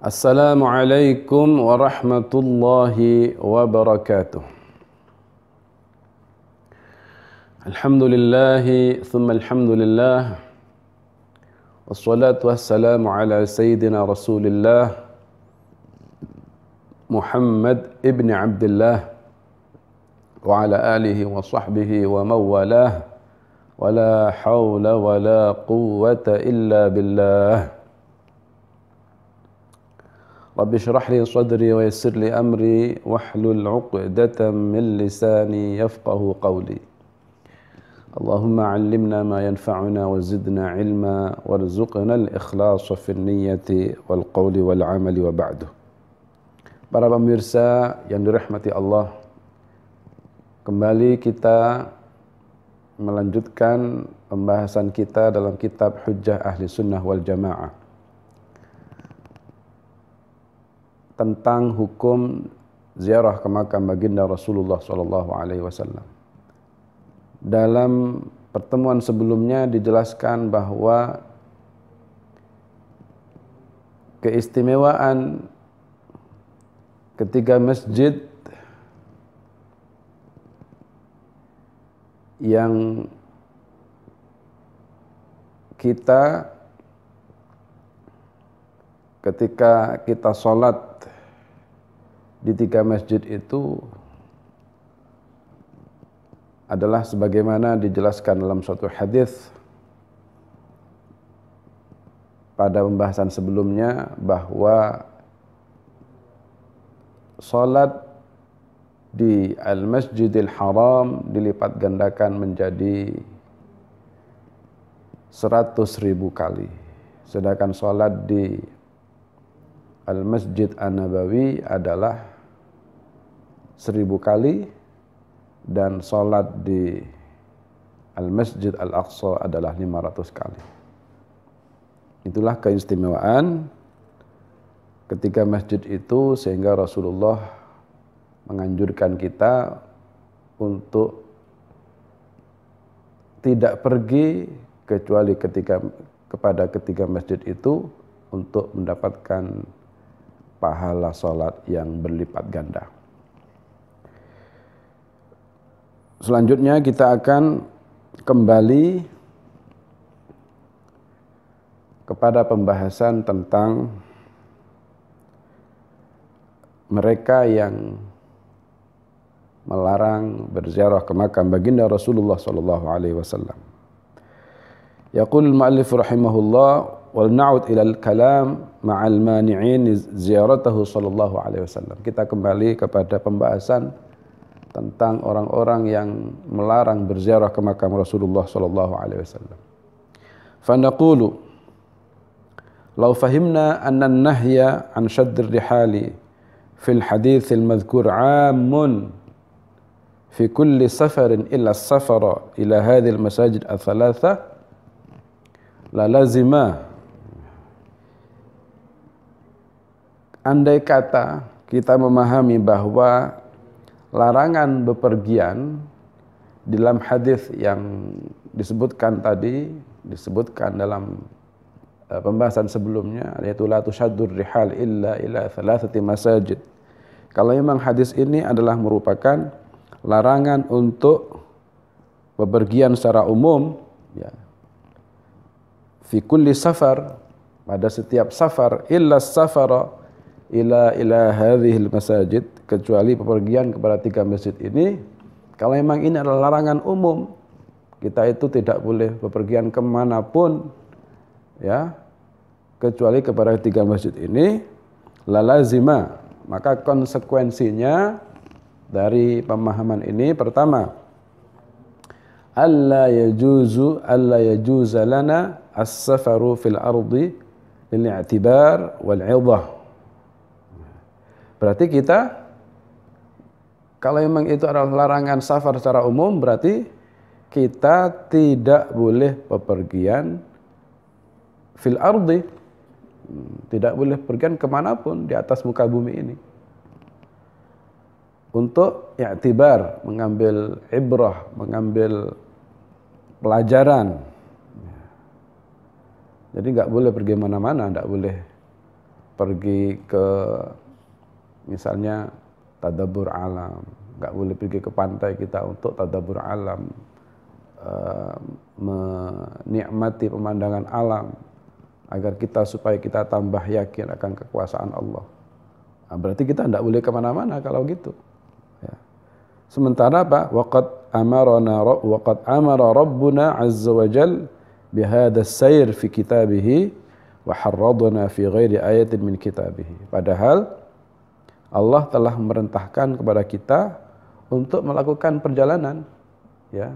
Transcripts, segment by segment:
Assalamualaikum warahmatullahi wabarakatuh. Alhamdulillahi thumma alhamdulillah. Wassalatu wassalamu ala sayyidina Rasulillah Muhammad ibn Abdullah wa ala alihi wa sahbihi wa mawalah. Wa la hawla wa la quwwata illa billah. Rabbi shrah li sadri wa yassir li amri wahlul 'uqdatam min lisani yafqahu qawli. Allahumma 'allimna ma yanfa'una wa zidna 'ilma warzuqna al-ikhlasa fi an-niyyati wal qawli wal 'amali wa ba'du. Para pemirsa yang dirahmati Allah, kembali kita melanjutkan pembahasan kita dalam kitab Hujjah Ahli Sunnah wal Jamaah tentang hukum ziarah ke makam baginda Rasulullah SAW. Dalam pertemuan sebelumnya dijelaskan bahwa keistimewaan ketiga masjid yang kita ketika kita sholat di tiga masjid itu adalah sebagaimana dijelaskan dalam suatu hadis pada pembahasan sebelumnya, bahwa sholat di Al-Masjidil Haram dilipat gandakan menjadi 100.000 kali. Sedangkan sholat di Al-Masjid An-Nabawi adalah 1000 kali, dan sholat di Al-Masjid Al-Aqsa adalah 500 kali. Itulah keistimewaan ketiga masjid itu, sehingga Rasulullah menganjurkan kita untuk tidak pergi kecuali kepada ketiga masjid itu untuk mendapatkan pahala sholat yang berlipat ganda. Selanjutnya kita akan kembali kepada pembahasan tentang mereka yang melarang berziarah ke makam baginda Rasulullah SAW. Yaqul al-mu'allif rahimahullah, wal na'ud ila al-kalam ma'al mani'in ziyaratahu sallallahu alaihi wasallam. Kita kembali kepada pembahasan tentang orang-orang yang melarang berziarah ke makam Rasulullah sallallahu alaihi wasallam. Fa naqulu law fahimna anna an-nahya an shadd ar-rihali fil hadits al-madhkur 'amun fi kulli safarin illa as-safara ila hadhihi al-masajid ats-thalatha la lazima. Andai kata kita memahami bahwa larangan bepergian dalam hadis yang disebutkan tadi, disebutkan dalam pembahasan sebelumnya, yaitu la tushaddur rihal illa ila thalathati masajid. Kalau memang hadis ini adalah merupakan larangan untuk bepergian secara umum, ya, fi kulli safar, pada setiap safar, illa safara ila hadhil masajid, kecuali bepergian kepada tiga masjid ini. Kalau memang ini adalah larangan umum, kita itu tidak boleh bepergian kemanapun, ya, kecuali kepada tiga masjid ini, la lazima, maka konsekuensinya dari pemahaman ini, pertama, alla yajuza lana as-safaru fil ardi lil i'tibar wal 'idhah. Berarti kita, kalau memang itu adalah larangan safar secara umum, berarti kita tidak boleh bepergian fil ardi, tidak boleh pergian kemanapun di atas muka bumi ini, untuk i'tibar, mengambil ibrah, mengambil pelajaran. Jadi nggak boleh pergi mana-mana, nggak boleh pergi ke misalnya tadabbur alam, nggak boleh pergi ke pantai kita untuk tadabbur alam, menikmati pemandangan alam agar supaya kita tambah yakin akan kekuasaan Allah. Nah, berarti kita tidak boleh kemana-mana kalau gitu. Ya. Sementara apa? Waqad amara Rabbuna azza wa jal bihadha sayr fi kitabihi wa harradna fi ghairi ayatin min kitabihi. Padahal Allah telah memerintahkan kepada kita untuk melakukan perjalanan, ya,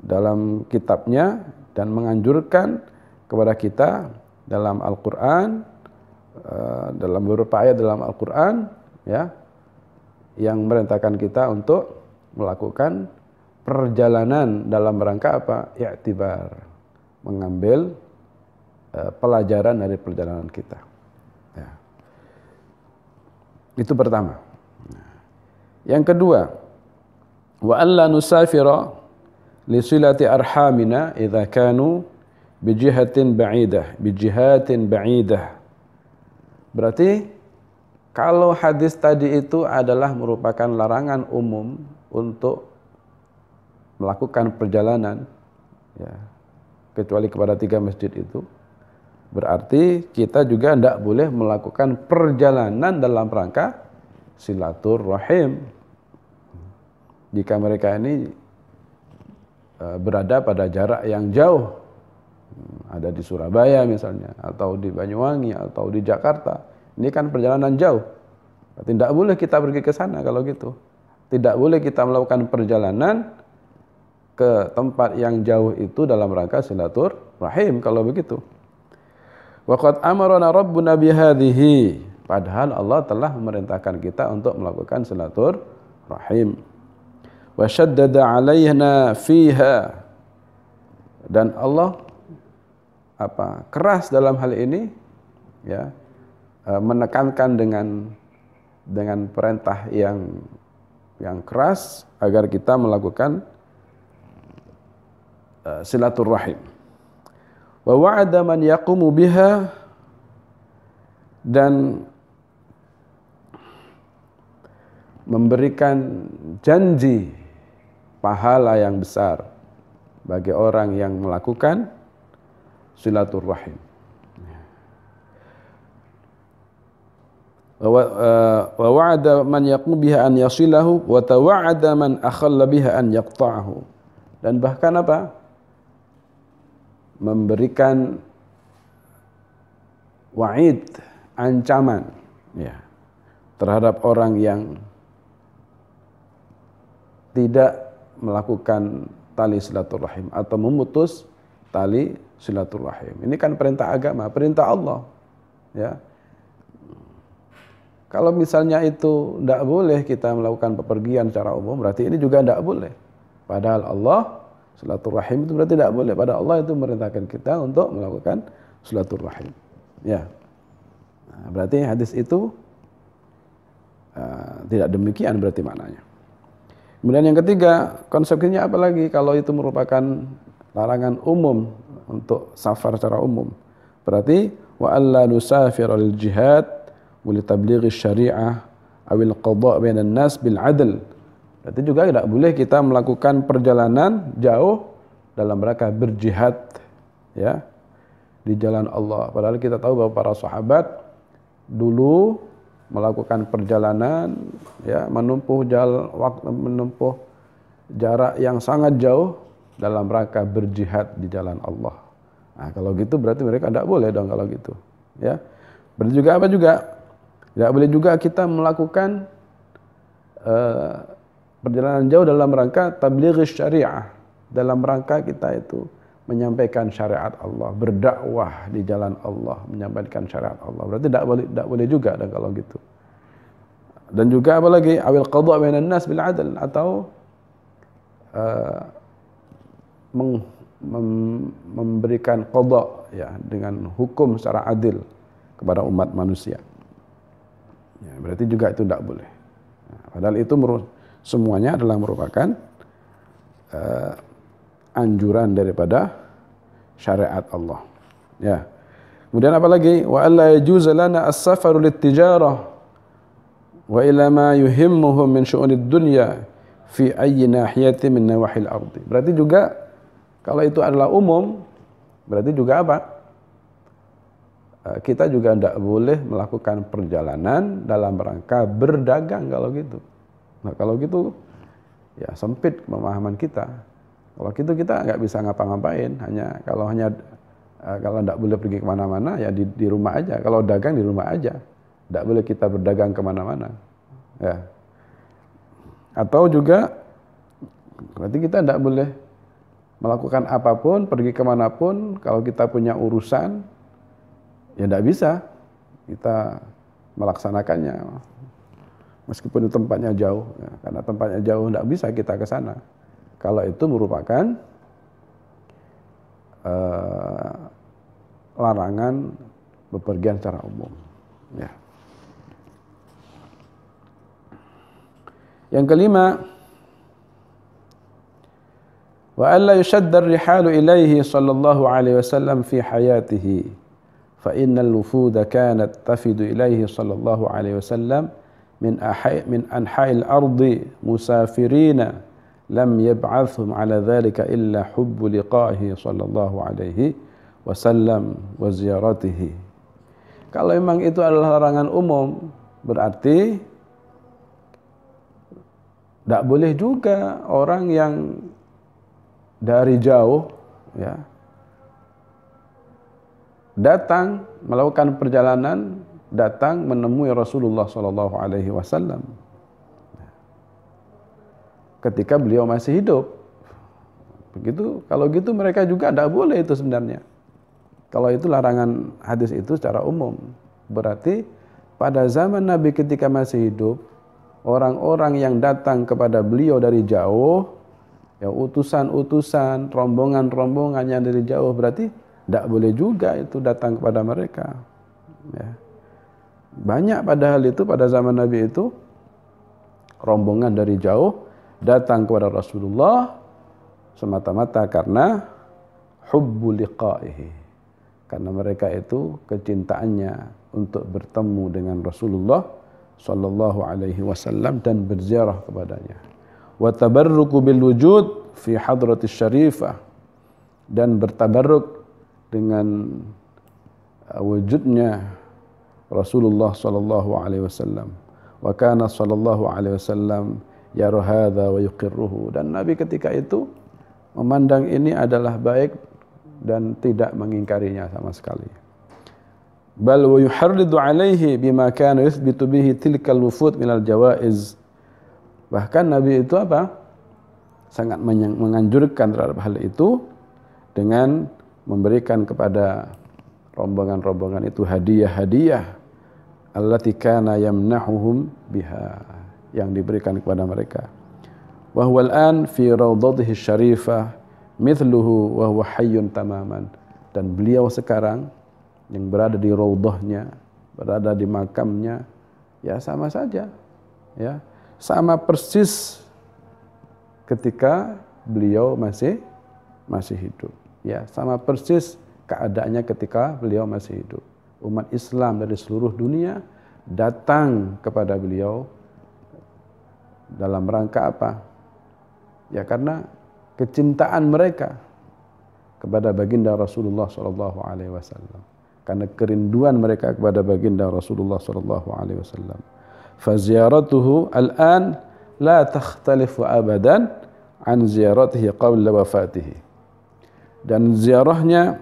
dalam kitabnya, dan menganjurkan kepada kita dalam Al-Quran, dalam beberapa ayat dalam Al-Quran, ya, yang memerintahkan kita untuk melakukan perjalanan dalam rangka apa? I'tibar, mengambil pelajaran dari perjalanan kita. Ya. Itu pertama. Yang kedua, wa alla nusafira li silati arhamina idza kanu bijihatin ba'idah. Berarti kalau hadis tadi itu adalah merupakan larangan umum untuk melakukan perjalanan, ya, kecuali kepada 3 masjid itu, berarti kita juga tidak boleh melakukan perjalanan dalam rangka silaturrahim. Jika mereka ini berada pada jarak yang jauh, ada di Surabaya misalnya, atau di Banyuwangi, atau di Jakarta, ini kan perjalanan jauh. Berarti tidak boleh kita pergi ke sana kalau gitu. Tidak boleh kita melakukan perjalanan ke tempat yang jauh itu dalam rangka silaturrahim kalau begitu. Waqad amarana rabbuna bihadhihi, padahal Allah telah memerintahkan kita untuk melakukan silaturrahim. Wa shaddada 'alaina fiha, dan Allah keras dalam hal ini, ya, menekankan dengan perintah yang keras agar kita melakukan silaturrahim. Wa wa'ada man yaqumu biha, dan memberikan janji pahala yang besar bagi orang yang melakukan silaturrahim. Wa wa'ada man yaqumu biha an yasilahu wa tawa'ada man akhalla biha an yaqta'ahu. Dan bahkan memberikan wa'id, ancaman, ya, terhadap orang yang tidak melakukan tali silaturrahim atau memutus tali silaturrahim. Ini kan perintah agama, perintah Allah, ya. Kalau misalnya itu tidak boleh kita melakukan bepergian secara umum, berarti ini juga tidak boleh. Padahal Allah, silaturrahim itu berarti tidak boleh. Pada Allah itu merintahkan kita untuk melakukan silaturrahim. Ya, nah, berarti hadis itu tidak demikian berarti maknanya. Kemudian yang ketiga, konsekuensinya apa lagi kalau itu merupakan larangan umum untuk safar secara umum? Berarti wa alla nusafir lil jihad wa li tablighi syari'ah awil qada' bainan nas bil 'adl. Berarti juga tidak boleh kita melakukan perjalanan jauh dalam rangka berjihad, ya, di jalan Allah. Padahal kita tahu bahwa para sahabat dulu melakukan perjalanan, ya, menempuh jarak yang sangat jauh dalam rangka berjihad di jalan Allah. Nah, kalau gitu berarti mereka tidak boleh dong kalau gitu, ya. Berarti juga tidak boleh juga kita melakukan perjalanan jauh dalam rangka tabligh syariah, dalam rangka kita itu menyampaikan syariat Allah, berdakwah di jalan Allah, menyampaikan syariat Allah. Berarti tidak boleh juga dan kalau gitu. Dan juga apalagi awil qada' bainan nas bil 'adl, atau memberikan qada', ya, dengan hukum secara adil kepada umat manusia. Ya, berarti juga itu tidak boleh. Nah, padahal itu semuanya adalah merupakan anjuran daripada syariat Allah. Ya. Kemudian apa lagi? Wa alla yajuzu lana as-safaru lit-tijarah wa ila ma yuhimmuhum min syu'unid dunya fi ayyi nahiyatin min nawahil ardi. Berarti juga kalau itu adalah umum, berarti juga apa? Kita juga tidak boleh melakukan perjalanan dalam rangka berdagang kalau gitu. Nah kalau gitu ya sempit pemahaman kita. Kalau gitu kita nggak bisa ngapa-ngapain. Kalau tidak boleh pergi kemana-mana ya di rumah aja. Kalau dagang di rumah aja. Tidak boleh kita berdagang kemana-mana. Ya. Atau juga berarti kita tidak boleh melakukan apapun, pergi kemanapun kalau kita punya urusan, ya tidak bisa kita melaksanakannya. Meskipun tempatnya jauh, ya, karena tempatnya jauh tidak bisa kita ke sana. Kalau itu merupakan larangan bepergian secara umum. Ya. Yang kelima, wa alla yushadda ar-rihalu ilaihi sallallahu alaihi wasallam fi hayatihi fa innal wufuda kanat tafidu ilaihi sallallahu alaihi wasallam min anha'il ardi musafirina lam yab'athhum ala dhalika illa hubbu liqa'ihi sallallahu alaihi wasallam wa ziyaratihi. Kalau memang itu adalah larangan umum, berarti tidak boleh juga orang yang dari jauh ya datang melakukan perjalanan, datang menemui Rasulullah sallallahu alaihi wasallam ketika beliau masih hidup. Begitu, kalau gitu mereka juga tidak boleh itu sebenarnya. Kalau itu larangan hadis itu secara umum, berarti pada zaman Nabi ketika masih hidup, orang-orang yang datang kepada beliau dari jauh, ya utusan-utusan, rombongan-rombongan yang dari jauh, berarti tidak boleh juga itu datang kepada mereka. Ya. Banyak padahal itu pada zaman Nabi itu rombongan dari jauh datang kepada Rasulullah semata-mata karena hubbu liqa'ihi, karena mereka itu kecintaannya untuk bertemu dengan Rasulullah sallallahu alaihi wasallam dan berziarah kepadanya. Wa tabarruku bil wujud fi hadratis syarifah, dan bertabarruk dengan wujudnya Rasulullah sallallahu alaihi wasallam. Wa kana sallallahu alaihi wasallam yara hadza wa yuqirruhu, dan Nabi ketika itu memandang ini adalah baik dan tidak mengingkarinya sama sekali. Bal wa yuharridu alaihi bima kana yuthbitu bihi tilkal wufud minal jawaiz. Bahkan Nabi itu apa? Sangat menganjurkan terhadap hal itu dengan memberikan kepada rombongan-rombongan itu hadiah-hadiah allati kana yamnahuhum biha, yang diberikan kepada mereka. Wa huwa al-an fi rawdatihi syarifah mithluhu wa huwa hayyun tamaman, dan beliau sekarang yang berada di raudhahnya, berada di makamnya, ya sama saja, ya sama persis ketika beliau masih hidup, ya sama persis keadaannya ketika beliau masih hidup. Umat Islam dari seluruh dunia datang kepada beliau dalam rangka apa? Ya karena kecintaan mereka kepada baginda Rasulullah sallallahu alaihi wasallam, karena kerinduan mereka kepada baginda Rasulullah sallallahu alaihi wasallam. Fa ziyaratuhu al-an la takhtalifu abadan an ziyaratihi qabla wafatihi. Dan ziarahnya,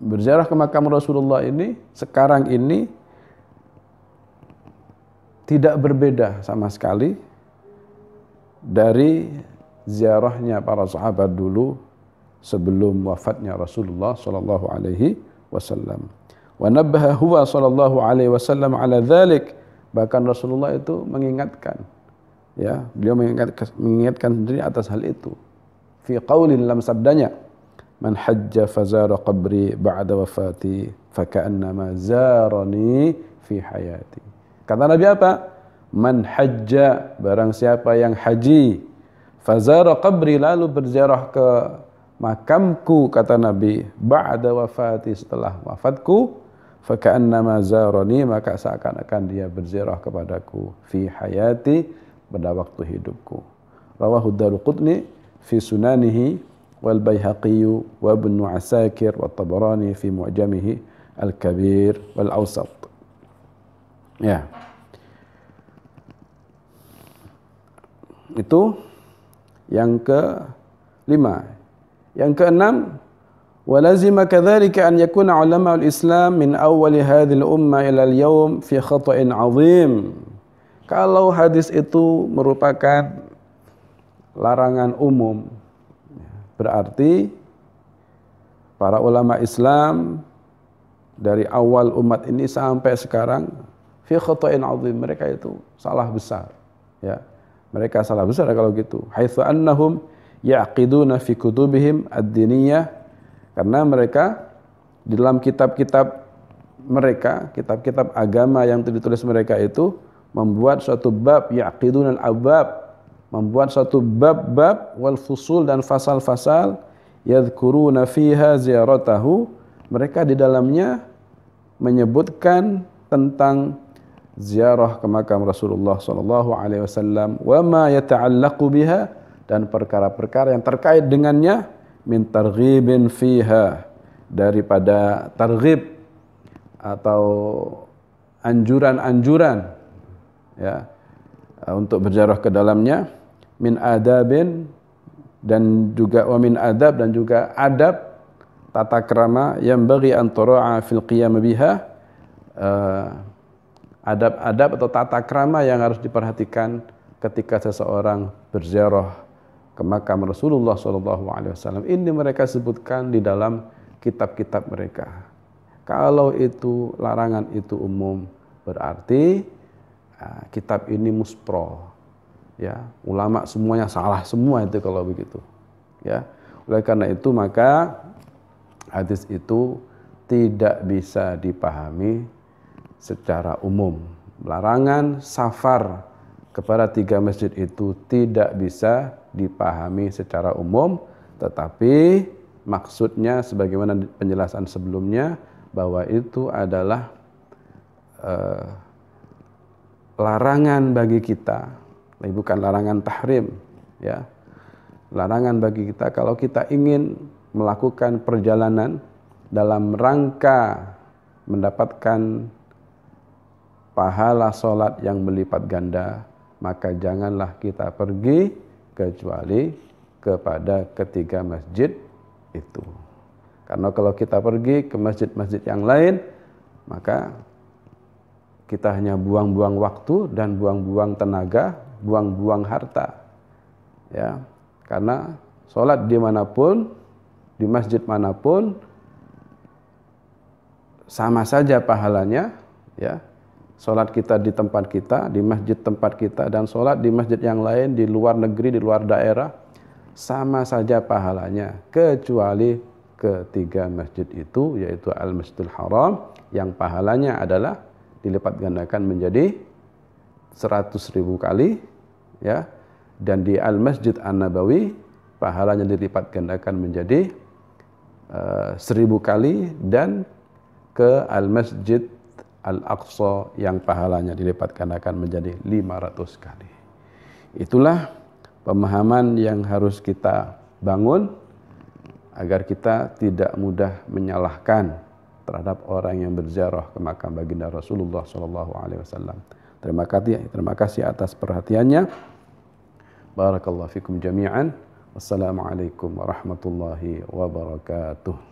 berziarah ke makam Rasulullah ini sekarang ini tidak berbeda sama sekali dari ziarahnya para sahabat dulu sebelum wafatnya Rasulullah sallallahu alaihi wasallam. Wa nabbaha huwa sallallahu alaihi wasallam ala dzalik, bahkan Rasulullah itu mengingatkan, ya, beliau mengingatkan sendiri atas hal itu. Fi qaulin, dalam sabdanya, man hajja fazara qabri ba'da wafati faka'annama zarani fi hayati. Kata Nabi apa? Man hajja, barang siapa yang haji, fazara qabri, lalu berziarah ke makamku, kata Nabi, ba'da wafati, setelah wafatku, faka'annama zarani, maka seakan-akan dia berziarah kepadaku fi hayati, pada waktu hidupku. Rawahu Daruqutni fi sunanihi wal Baihaqi wa Ibnu Asakir wa Tabarani fi mu'jamihi al-kabir wal awsat. Ya. Itu yang ke-5. Yang ke-6, walazima kadzalika an yakuna ulama al-Islam min awwal hadhihi al-umma ila al-yawm fi khata'in 'azim. Kalau hadis itu merupakan larangan umum, berarti para ulama Islam dari awal umat ini sampai sekarang fi khata'in 'azim, mereka itu salah besar, ya. Mereka salah besar kalau gitu. Haitsu annahum ya'qiduna fi kutubihim ad-diniyah, karena mereka di dalam kitab-kitab mereka, kitab-kitab agama yang ditulis mereka itu membuat suatu bab, ya'qiduna al-abwab, membuat suatu bab-bab wal fusul dan fasal-fasal, yadhkuruna fiha ziyaratahu, mereka di dalamnya menyebutkan tentang ziarah ke makam Rasulullah sallallahu alaihi wasallam, wa ma yata'allaqu biha, dan perkara-perkara yang terkait dengannya, min targhibin fiha, daripada targhib atau anjuran-anjuran, ya, untuk berziarah ke dalamnya, min adabin, dan juga wa min adab, dan juga adab tata krama yang bagi antara'a fil qiyam biha, adab-adab atau tata krama yang harus diperhatikan ketika seseorang berziarah ke makam Rasulullah SAW. Ini mereka sebutkan di dalam kitab-kitab mereka. Kalau itu larangan itu umum, berarti kitab ini muspro, ya, ulama semuanya salah semua itu kalau begitu, ya. Oleh karena itu maka hadis itu tidak bisa dipahami secara umum. Larangan safar kepada 3 masjid itu tidak bisa dipahami secara umum, tetapi maksudnya sebagaimana penjelasan sebelumnya, bahwa itu adalah larangan bagi kita, bukan larangan tahrim, ya. Larangan bagi kita kalau kita ingin melakukan perjalanan dalam rangka mendapatkan pahala sholat yang berlipat ganda, maka janganlah kita pergi kecuali kepada ketiga masjid itu. Karena kalau kita pergi ke masjid-masjid yang lain, maka kita hanya buang-buang waktu dan buang-buang tenaga, buang-buang harta, ya. Karena sholat dimanapun, di masjid manapun, sama saja pahalanya, ya. Sholat kita di tempat kita, di masjid tempat kita, dan sholat di masjid yang lain, di luar negeri, di luar daerah, sama saja pahalanya, kecuali ketiga masjid itu, yaitu Al-Masjidil Haram, yang pahalanya adalah dilipat gandakan menjadi 100.000 kali, ya. Dan di Al-Masjid An-Nabawi, pahalanya dilipat gandakan menjadi 1000 kali, dan ke Al-Masjid Al-Aqsa yang pahalanya dilipat gandakan menjadi 500 kali. Itulah pemahaman yang harus kita bangun agar kita tidak mudah menyalahkan terhadap orang yang berziarah ke makam baginda Rasulullah SAW. Terima kasih atas perhatiannya. Barakallahu fikum jami'an. Wassalamualaikum warahmatullahi wabarakatuh.